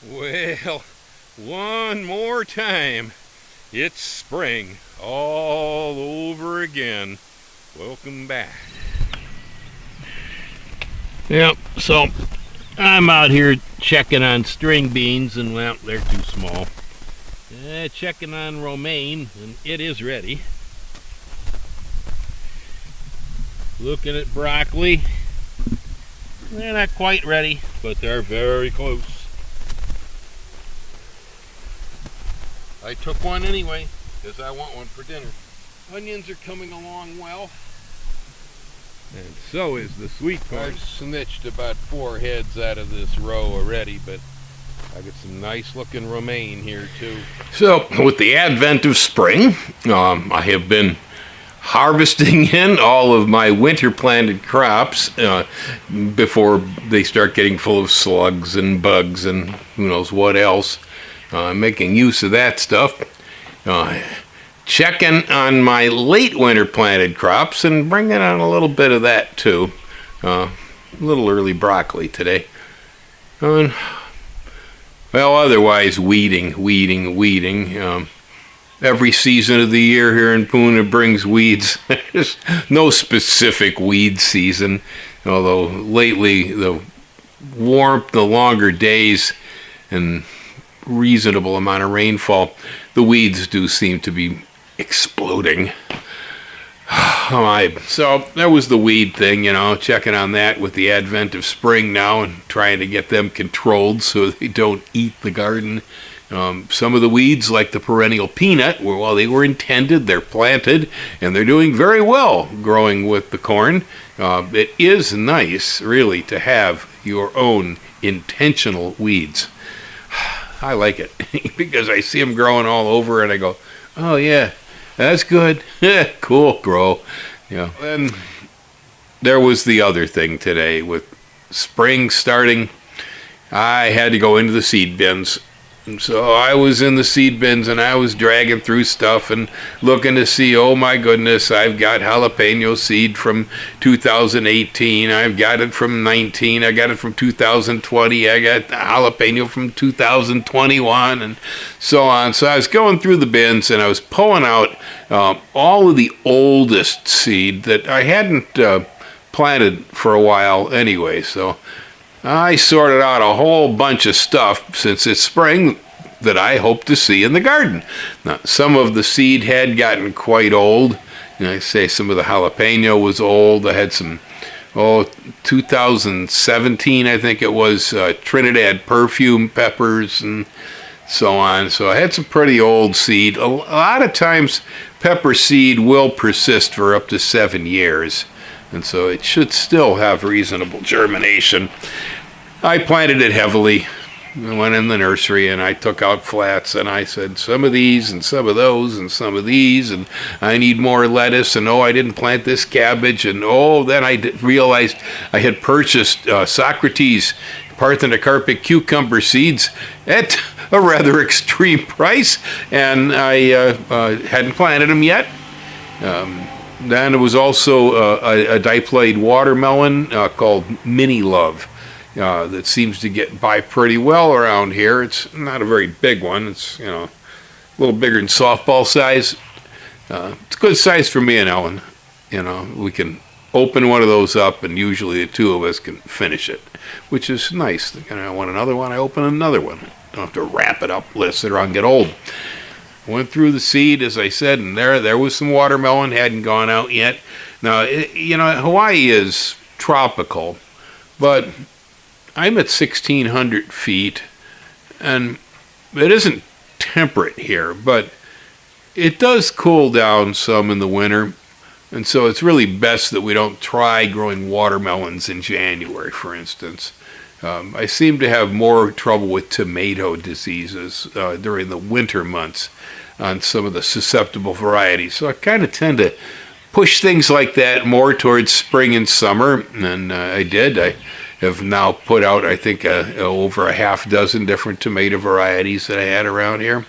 Well, one more time. It's spring all over again. Welcome back. Yep, so I'm out here checking on string beans, and well, they're too small. Checking on romaine, and it is ready. Looking at broccoli. They're not quite ready, but they're very close. I took one anyway, because I want one for dinner. Onions are coming along well. And so is the sweet corn. I've snitched about 4 heads out of this row already, but I got some nice looking romaine here too. So, with the advent of spring, I have been harvesting in all of my winter planted crops before they start getting full of slugs and bugs and who knows what else. Making use of that stuff. Checking on my late winter planted crops and bringing on a little bit of that too. A little early broccoli today. Well, otherwise weeding. Every season of the year here in Puna brings weeds. There's no specific weed season, although lately the warmth, the longer days, and reasonable amount of rainfall, the weeds do seem to be exploding. So that was the weed thing, checking on that with the advent of spring now and trying to get them controlled so they don't eat the garden. Some of the weeds, like the perennial peanut, well, they were intended, they're planted, and they're doing very well growing with the corn. It is nice, really, to have your own intentional weeds. I like it because I see them growing all over and I go, oh yeah, that's good. Cool, grow. Then there was the other thing today with spring starting. I had to go into the seed bins. So I was in the seed bins and I was dragging through stuff and looking to see, oh my goodness, I've got jalapeno seed from 2018. I've got it from 19. I got it from 2020. I got jalapeno from 2021 and so on. So I was going through the bins and I was pulling out all of the oldest seed that I hadn't planted for a while anyway. So I sorted out a whole bunch of stuff since it's spring that I hope to see in the garden. Now, some of the seed had gotten quite old. I say some of the jalapeno was old. I had some, 2017, I think it was, Trinidad perfume peppers and so on. So I had some pretty old seed. A lot of times pepper seed will persist for up to 7 years. And so it should still have reasonable germination. I planted it heavily. I went in the nursery and I took out flats and I said some of these and some of those and some of these and I need more lettuce and I didn't plant this cabbage and then I realized I had purchased Socrates parthenocarpic cucumber seeds at a rather extreme price and I hadn't planted them yet. Then there was also a diploid watermelon called Mini Love that seems to get by pretty well around here. It's not a very big one. It's a little bigger than softball size. It's a good size for me and Ellen. We can open one of those up and usually the two of us can finish it, which is nice. I want another one, I open another one. Don't have to wrap it up, let it sit around and get old. Went through the seed, as I said, and there was some watermelon, hadn't gone out yet. Now, Hawaii is tropical, but I'm at 1,600 feet, and it isn't temperate here, but it does cool down some in the winter, and so it's really best that we don't try growing watermelons in January, for instance. I seem to have more trouble with tomato diseases during the winter months on some of the susceptible varieties. So I kind of tend to push things like that more towards spring and summer, and I did. I have now put out, I think, over a half dozen different tomato varieties that I had around here.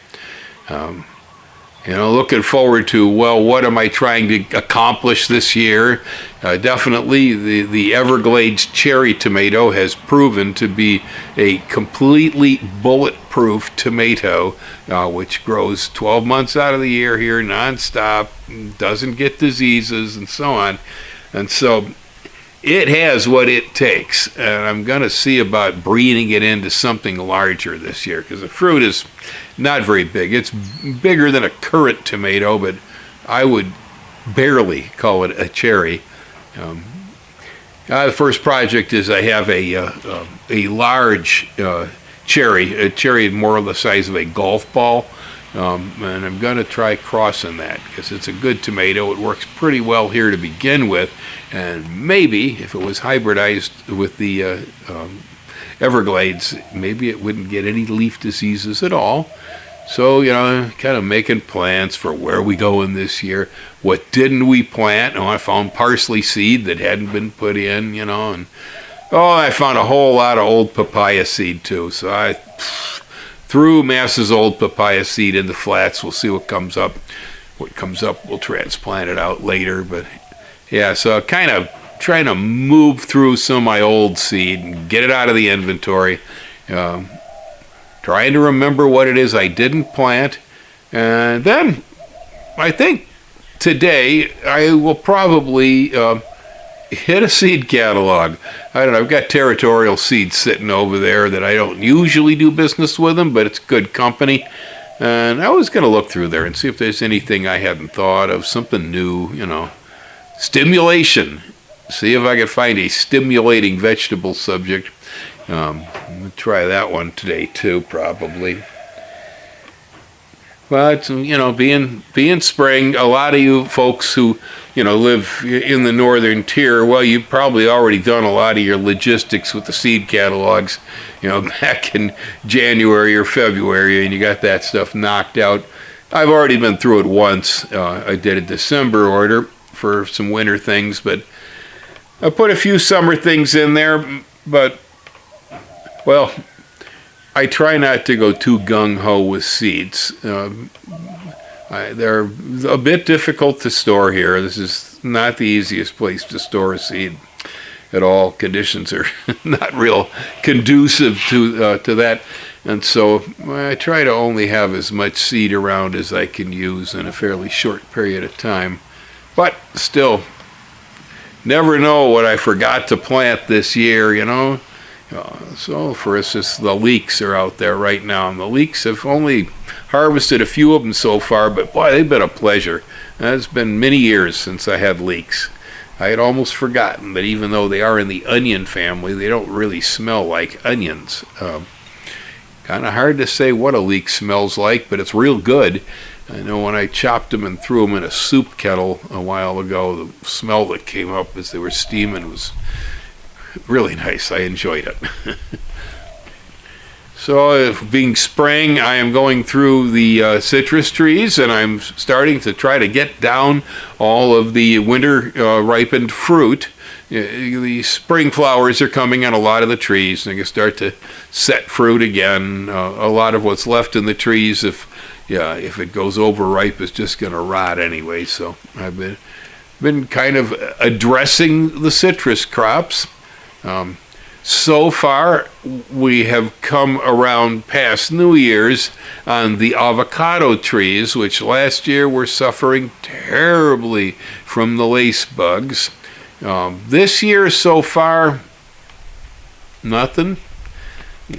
Looking forward to, well, what am I trying to accomplish this year? Definitely the Everglades cherry tomato has proven to be a completely bulletproof tomato, which grows 12 months out of the year here nonstop, doesn't get diseases and so on. And so it has what it takes, and I'm going to see about breeding it into something larger this year, because the fruit is not very big. It's bigger than a currant tomato, but I would barely call it a cherry. The first project is I have a large cherry, a cherry more the size of a golf ball, and I'm going to try crossing that because it's a good tomato. It works pretty well here to begin with, and maybe if it was hybridized with the Everglades, maybe it wouldn't get any leaf diseases at all. So, kind of making plans for where we go in this year. What didn't we plant? I found parsley seed that hadn't been put in, and I found a whole lot of old papaya seed too. So I threw masses of old papaya seed in the flats. We'll see what comes up. What comes up, we'll transplant it out later. But yeah, so kind of trying to move through some of my old seed and get it out of the inventory. Trying to remember what it is I didn't plant. And then I think today I will probably hit a seed catalog. I don't know, I've got Territorial seeds sitting over there that I don't usually do business with them, but it's good company. And I was going to look through there and see if there's anything I hadn't thought of, something new, Stimulation. See if I could find a stimulating vegetable subject. I'm going to try that one today too, probably. But, being spring, a lot of you folks who, live in the northern tier, well, you've probably already done a lot of your logistics with the seed catalogs, back in January or February, and you got that stuff knocked out. I've already been through it once. I did a December order for some winter things, but I put a few summer things in there, but, well, I try not to go too gung-ho with seeds. They're a bit difficult to store here. This is not the easiest place to store a seed at all. Conditions are not real conducive to that. And so I try to only have as much seed around as I can use in a fairly short period of time. But still, never know what I forgot to plant this year, So, for instance, the leeks are out there right now, and the leeks have only harvested a few of them so far, but boy, they've been a pleasure. It's been many years since I had leeks. I had almost forgotten that even though they are in the onion family, they don't really smell like onions. Kind of hard to say what a leek smells like, but it's real good. I know when I chopped them and threw them in a soup kettle a while ago, the smell that came up as they were steaming was really nice. I enjoyed it. So, being spring, I am going through the citrus trees, and I'm starting to try to get down all of the winter ripened fruit. The spring flowers are coming on a lot of the trees, and they can start to set fruit again. A lot of what's left in the trees, if it goes overripe, is just going to rot anyway. So I've been kind of addressing the citrus crops. So far, we have come around past New Year's on the avocado trees, which last year were suffering terribly from the lace bugs. This year so far, nothing.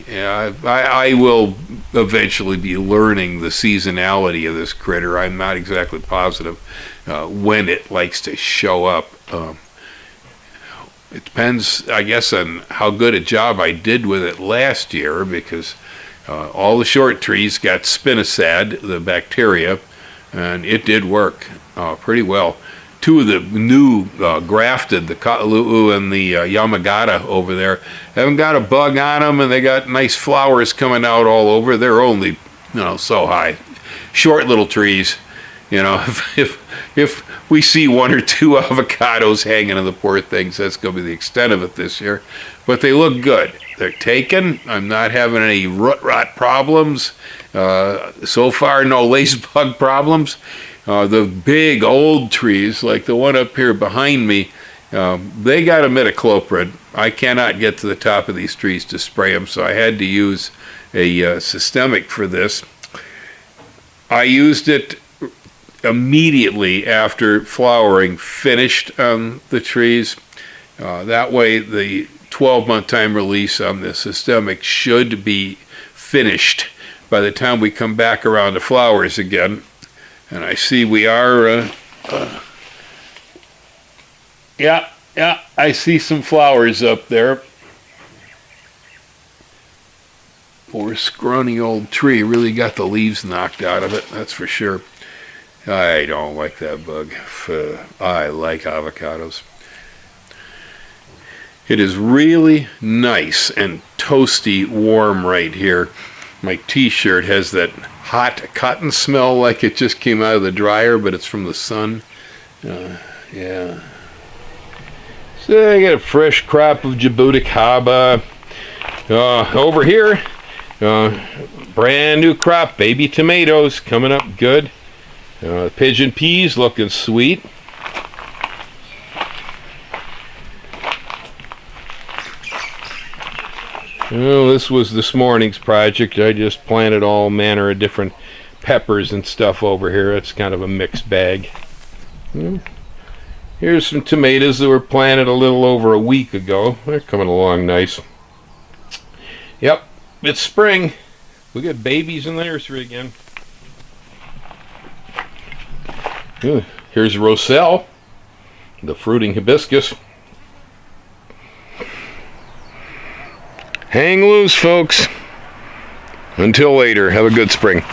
Yeah, I will eventually be learning the seasonality of this critter. I'm not exactly positive when it likes to show up. It depends, I guess, on how good a job I did with it last year, because all the short trees got spinosad, the bacteria, and it did work pretty well. Two of the new grafted, the Ka'alu'u and the Yamagata over there, haven't got a bug on them, and they got nice flowers coming out all over. They're only, so high. Short little trees. If we see one or two avocados hanging on the poor things, that's going to be the extent of it this year. But they look good. they're taken. I'm not having any root rot problems. So far, no lace bug problems. The big old trees, like the one up here behind me, they got imidacloprid. I cannot get to the top of these trees to spray them, so I had to use a systemic for this. I used it immediately after flowering finished on the trees. That way the 12-month time release on the systemic should be finished by the time we come back around to flowers again. And I see we are, yeah, I see some flowers up there. Poor scrawny old tree really got the leaves knocked out of it, that's for sure. I don't like that bug. I like avocados. It is really nice and toasty warm right here. My t-shirt has that hot cotton smell like it just came out of the dryer, but it's from the sun. Yeah. So I got a fresh crop of Djiboutic haba. Over here, brand new crop, baby tomatoes coming up good. Pigeon peas looking sweet. Well, this was this morning's project. I just planted all manner of different peppers and stuff over here. It's kind of a mixed bag. Here's some tomatoes that were planted a little over a week ago. They're coming along nice. Yep, it's spring. We got babies in the nursery again. Here's Roselle, the fruiting hibiscus. Hang loose, folks. Until later, have a good spring.